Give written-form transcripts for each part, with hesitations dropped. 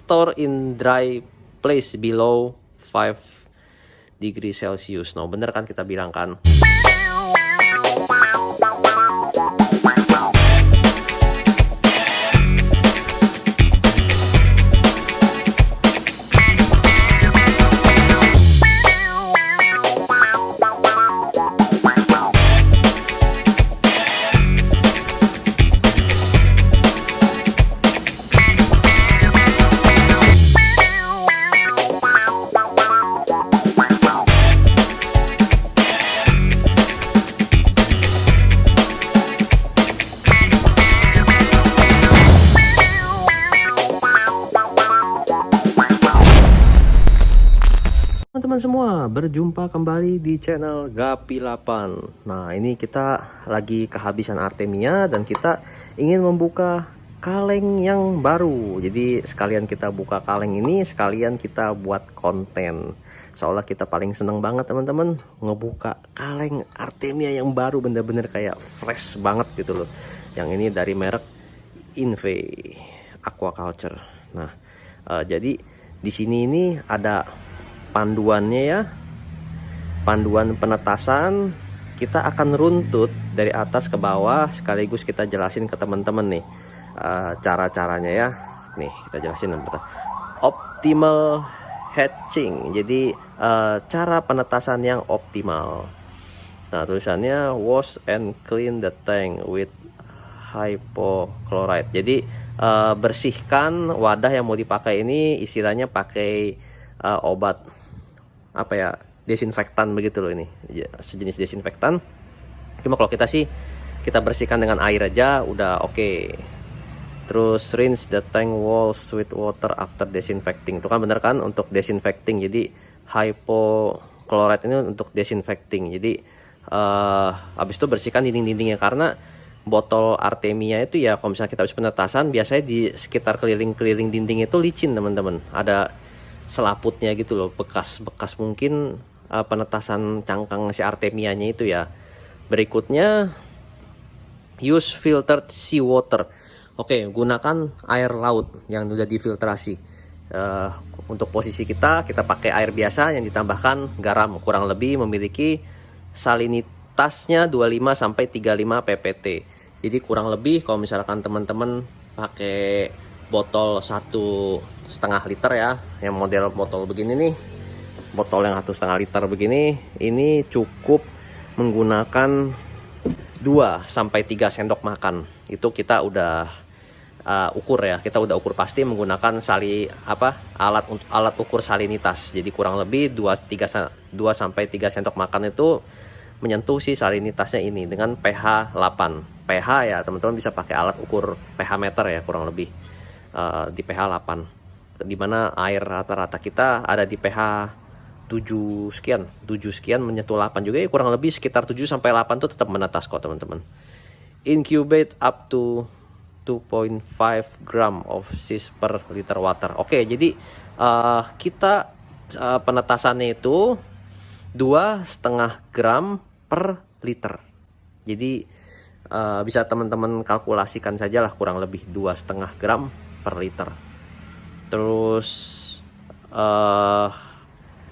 store in dry place below 5 degrees Celsius. No, bener kan kita bilang kan? Teman-teman semua, berjumpa kembali di channel Gapi8. Nah, ini kita lagi kehabisan Artemia dan kita ingin membuka kaleng yang baru. Jadi sekalian kita buka kaleng ini, sekalian kita buat konten. Seolah kita paling seneng banget teman-teman ngebuka kaleng Artemia yang baru, bener-bener kayak fresh banget gitu loh. Yang ini dari merek Inve Aquaculture. Nah, jadi di sini ini ada panduannya ya, panduan penetasan. Kita akan runtut dari atas ke bawah, sekaligus kita jelasin ke teman-teman nih cara-caranya ya. Nih kita jelasin optimal hatching. Jadi cara penetasan yang optimal. Nah, tulisannya wash and clean the tank with hypochlorite. Jadi bersihkan wadah yang mau dipakai ini, istilahnya pakai obat apa ya, desinfektan begitu loh ini ya, sejenis desinfektan. Cuma kalau kita sih kita bersihkan dengan air aja udah oke. Terus rinse the tank walls with water after disinfecting. Itu kan bener kan untuk disinfecting. Jadi hypochlorite ini untuk disinfecting. Jadi habis itu bersihkan dinding-dindingnya, karena botol Artemia itu ya kalau misalnya kita habis penetasan biasanya di sekitar keliling-keliling dinding itu licin teman-teman. Ada selaputnya gitu loh, bekas-bekas mungkin penetasan cangkang si Artemianya itu ya. Berikutnya use filtered seawater. Oke, gunakan air laut yang sudah difiltrasi. Untuk posisi kita pakai air biasa yang ditambahkan garam, kurang lebih memiliki salinitasnya 25 sampai 35 ppt. Jadi kurang lebih kalau misalkan teman-teman pakai botol 1,5 liter ya, yang model botol begini nih, botol yang 1,5 liter begini, ini cukup menggunakan 2 sampai 3 sendok makan. Itu kita udah ukur ya, kita udah ukur pasti menggunakan alat ukur salinitas. Jadi kurang lebih 2 sampai 3 sendok makan itu menyentuh si salinitasnya ini dengan pH 8. pH ya teman-teman bisa pakai alat ukur pH meter ya, kurang lebih di pH 8, dimana air rata-rata kita ada di pH 7 sekian menyentuh 8 juga ya, kurang lebih sekitar 7 sampai 8 tuh tetap menetas kok teman-teman. Incubate up to 2.5 gram of cis per liter water. Oke, jadi kita penetasannya itu 2,5 gram per liter. Jadi bisa teman-teman kalkulasikan sajalah, kurang lebih 2,5 gram per liter. Terus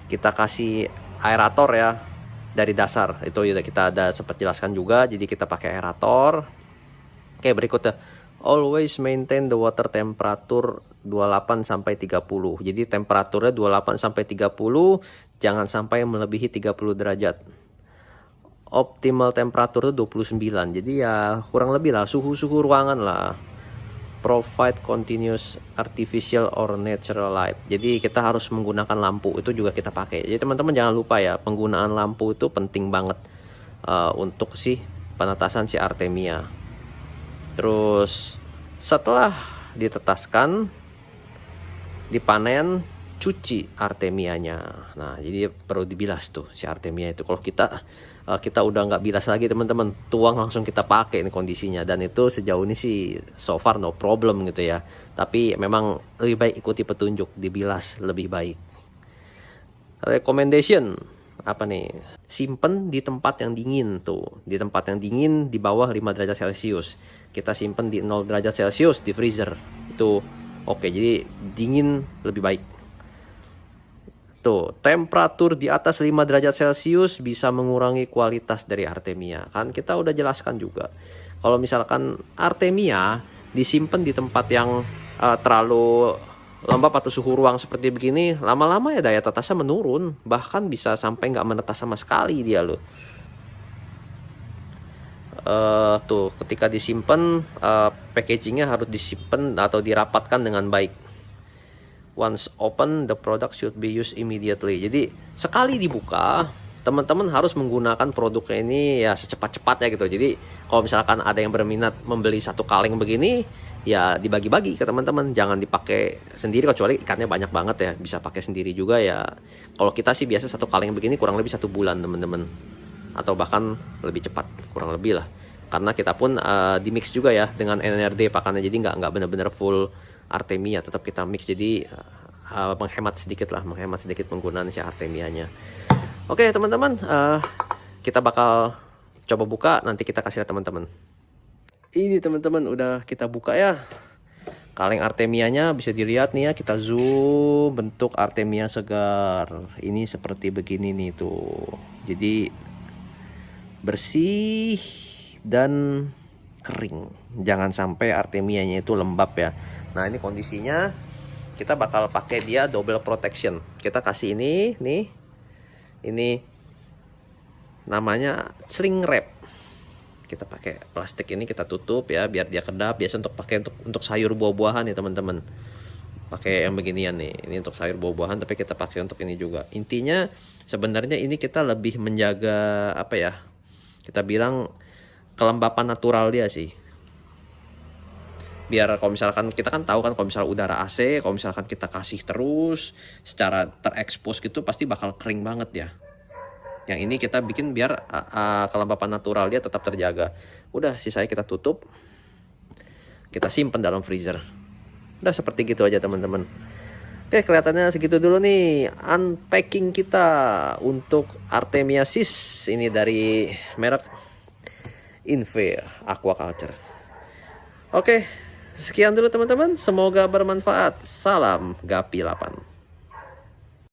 kita kasih aerator ya dari dasar, itu udah kita ada sempat jelaskan juga. Jadi kita pakai aerator. Oke, berikutnya always maintain the water temperature 28 sampai 30. Jadi temperaturnya 28 sampai 30, jangan sampai melebihi 30 derajat. Optimal temperatur itu 29. Jadi ya kurang lebih lah suhu ruangan lah. Provide continuous artificial or natural light. Jadi kita harus menggunakan lampu, itu juga kita pakai. Jadi teman-teman jangan lupa ya, penggunaan lampu itu penting banget untuk si penetasan si Artemia. Terus setelah ditetaskan, dipanen, cuci Artemianya. Nah, jadi perlu dibilas tuh si Artemia itu. Kalau kita udah nggak bilas lagi teman-teman, tuang langsung kita pakai ini kondisinya. Dan itu sejauh ini sih so far no problem gitu ya. Tapi memang lebih baik ikuti petunjuk, dibilas lebih baik. Recommendation apa nih? Simpen di tempat yang dingin tuh, di tempat yang dingin di bawah 5 derajat Celcius. Kita simpen di 0 derajat Celcius di freezer. Itu Oke, jadi dingin lebih baik. Tuh, temperatur di atas 5 derajat Celcius bisa mengurangi kualitas dari artemia. Kan kita udah jelaskan juga. Kalau misalkan artemia disimpan di tempat yang terlalu lembab atau suhu ruang seperti begini, lama-lama ya daya tetasnya menurun. Bahkan bisa sampai nggak menetas sama sekali dia loh. Tuh, ketika disimpan, packagingnya harus disimpan atau dirapatkan dengan baik. Once open, the product should be used immediately. Jadi sekali dibuka, teman-teman harus menggunakan produknya ini ya secepat-cepatnya gitu. Jadi kalau misalkan ada yang berminat membeli satu kaleng begini, ya dibagi-bagi ke teman-teman. Jangan dipakai sendiri, kecuali ikannya banyak banget ya. Bisa pakai sendiri juga ya. Kalau kita sih biasa satu kaleng begini kurang lebih 1 bulan teman-teman. Atau bahkan lebih cepat, kurang lebih lah. Karena kita pun di mix juga ya dengan NRD pakannya. Jadi nggak benar-benar full artemia, tetap kita mix, jadi menghemat sedikit penggunaan si artemianya. Oke teman-teman, kita bakal coba buka, nanti kita kasih lihat teman-teman. Ini teman-teman udah kita buka ya kaleng artemianya, bisa dilihat nih ya, kita zoom bentuk artemia segar. Ini seperti begini nih tuh, jadi bersih dan kering, jangan sampai artemianya itu lembab ya. Nah ini kondisinya, kita bakal pakai dia double protection. Kita kasih ini nih, ini namanya sling wrap. Kita pakai plastik ini, kita tutup ya biar dia kedap. Biasa untuk pakai untuk sayur buah-buahan nih teman-teman, pakai yang beginian nih. Ini untuk sayur buah-buahan, tapi kita pakai untuk ini juga. Intinya sebenarnya ini kita lebih menjaga apa ya, kita bilang kelembapan natural dia sih. Biar kalau misalkan kita kan tahu kan, kalau misalnya udara AC, kalau misalkan kita kasih terus secara terekspos gitu pasti bakal kering banget ya. Yang ini kita bikin biar kelembapan natural dia tetap terjaga. Udah, sisanya kita tutup, kita simpan dalam freezer. Udah seperti gitu aja teman-teman. Oke, kelihatannya segitu dulu nih unpacking kita untuk Artemia sis ini dari merek Inve Aquaculture. Oke, sekian dulu teman-teman, semoga bermanfaat. Salam Gapi 8.